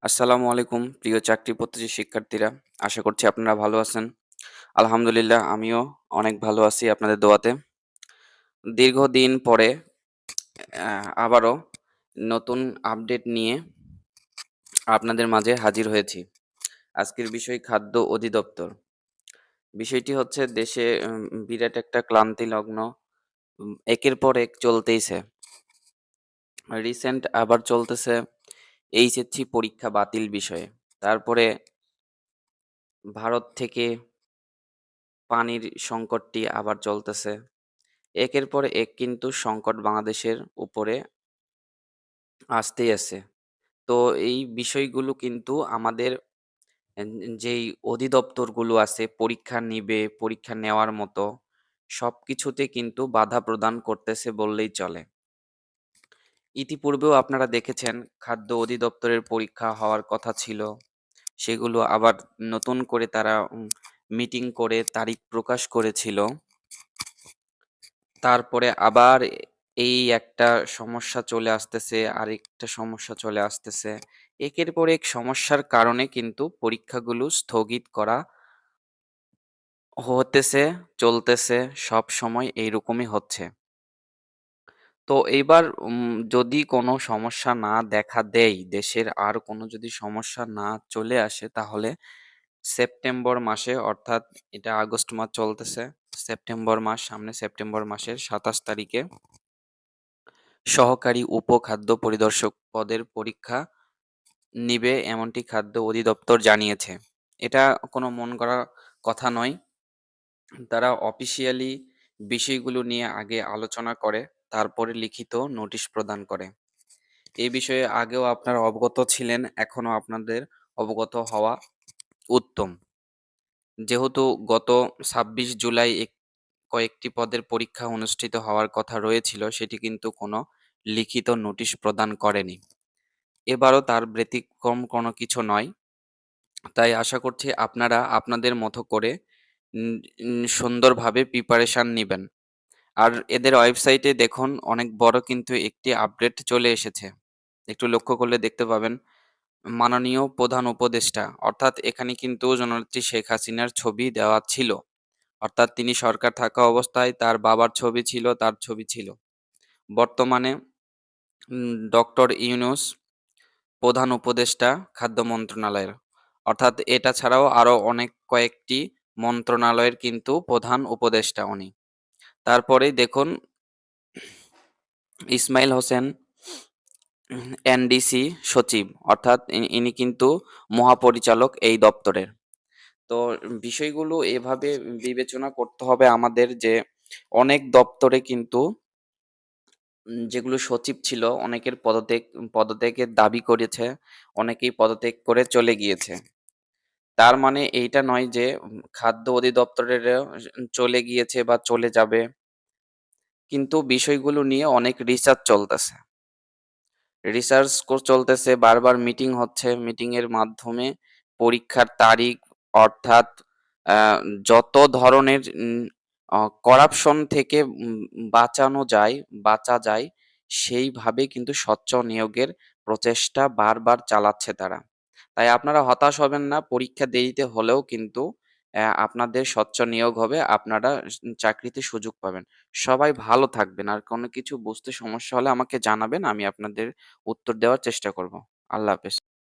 আসসালামু আলাইকুম প্রিয় চাকরি প্রত্যাশী শিক্ষার্থীরা। আশা করছি আপনারা ভালো আছেন। আলহামদুলিল্লাহ আমিও অনেক ভালো আছি আপনাদের দোয়াতে। দীর্ঘদিন পরে আবারও নতুন আপডেট নিয়ে আপনাদের মাঝে হাজির হয়েছি। আজকের বিষয় খাদ্য অধিদপ্তর। বিষয়টি হচ্ছে দেশে বিরাট একটা ক্লান্তি লগ্ন একের পর এক চলতেইছে। রিসেন্ট আবার চলতেছে এইচএসসি পরীক্ষা বাতিল বিষয়ে। তারপরে ভারত থেকে পানির সংকটটি আবার চলতেছে। একের পর এক কিন্তু সংকট বাংলাদেশের উপরে আসতেই আছে। তো এই বিষয়গুলো কিন্তু আমাদের এন যেই অধিদপ্তরগুলো আছে পরীক্ষা নিবে, পরীক্ষা নেওয়ার মতো সবকিছুতে কিন্তু বাধা প্রদান করতেছে বললেই চলে। ইতিপূর্বেও আপনারা দেখেছেন খাদ্য অধিদপ্তরের পরীক্ষা হওয়ার কথা ছিল। সেগুলো আবার নতুন করে তারা মিটিং করে তারিখ প্রকাশ করেছিল। তারপরে আবার এই একটা সমস্যা চলে আসতেছে, আরেকটা সমস্যা চলে আসতেছে। একের পর এক সমস্যার কারণে কিন্তু পরীক্ষাগুলো স্থগিত করা হতেছে, চলতেছে, সবসময় এইরকমই হচ্ছে। তো এইবার যদি কোনো সমস্যা না দেখা দেয়, দেশের আর কোনো যদি সমস্যা না চলে আসে তাহলে সেপ্টেম্বর মাসে অর্থাৎ এটা আগস্ট মাস চলতেছে। সেপ্টেম্বর মাস সামনে সেপ্টেম্বর মাসের ২৭ তারিখে সহকারী উপখাদ্য পরিদর্শক পদের পরীক্ষা নিবে এমনটি খাদ্য অধিদপ্তর জানিয়েছে। এটা কোনো মন গড়া কথা নয়। তারা অফিসিয়ালি বিষয়গুলো নিয়ে আগে আলোচনা করে তারপরে লিখিত নোটিশ প্রদান করে। এই বিষয়ে আগেও আপনারা অবগত ছিলেন, এখনো আপনাদের অবগত হওয়া উত্তম। যেহেতু গত ২৬ জুলাই কয়েকটি পদের পরীক্ষা অনুষ্ঠিত হওয়ার কথা রয়েছিল, সেটি কিন্তু কোনো লিখিত নোটিশ প্রদান করেনি। এবারও তার ব্যতিক্রম কোনো কিছু নয়। তাই আশা করছি আপনারা আপনাদের মতো করে উম উম সুন্দরভাবে প্রিপারেশন নিবেন। আর এদের ওয়েবসাইটে দেখুন অনেক বড় কিন্তু একটি আপডেট চলে এসেছে। একটু লক্ষ্য করলে দেখতে পাবেন মাননীয় প্রধান উপদেষ্টা অর্থাৎ এখানে কিন্তু জননেত্রী শেখ হাসিনার ছবি দেওয়া ছিল। অর্থাৎ তিনি সরকার থাকা অবস্থায় তার বাবার ছবি ছিল, তার ছবি ছিল। বর্তমানে ডক্টর ইউনূস প্রধান উপদেষ্টা খাদ্য মন্ত্রণালয়ের। অর্থাৎ এটা ছাড়াও আরো অনেক কয়েকটি মন্ত্রণালয়ের কিন্তু প্রধান উপদেষ্টা উনি। তারপরেই দেখুন ইসমাইল হোসেন এনডিসি সচিব অর্থাৎ ইনি কিন্তু মহাপরিচালক এই দপ্তরের। তো বিষয়গুলো এভাবে বিবেচনা করতে হবে আমাদের যে অনেক দপ্তরে কিন্তু যেগুলো সচিব ছিল অনেকের পদত্যাগের দাবি করেছে, অনেকেই পদত্যাগ করে চলে গিয়েছে। তার মানে এইটা নয় যে খাদ্য অধিদপ্তরেরও চলে গিয়েছে বা চলে যাবে। কিন্তু বিষয়গুলো নিয়ে অনেক রিসার্চ চলতেছে। চলতেছে, বারবার মিটিং হচ্ছে। মিটিং এর মাধ্যমে পরীক্ষার তারিখ অর্থাৎ আ যত ধরনের করাপশন থেকে বাঁচা যায় সেইভাবে কিন্তু স্বচ্ছ নিয়োগের প্রচেষ্টা বারবার চালাচ্ছে তারা। তাই আপনারা হতাশ হবেন না। পরীক্ষা দেরিতে হলেও কিন্তু আপনাদের স্বচ্ছ নিয়োগ হবে। আপনারা চাকরিতে সুযোগ পাবেন। সবাই ভালো থাকবেন। আর কোনো কিছু বুঝতে সমস্যা হলে আমাকে জানাবেন। আমি আপনাদের উত্তর দেওয়ার চেষ্টা করব। আল্লাহ হাফেজ।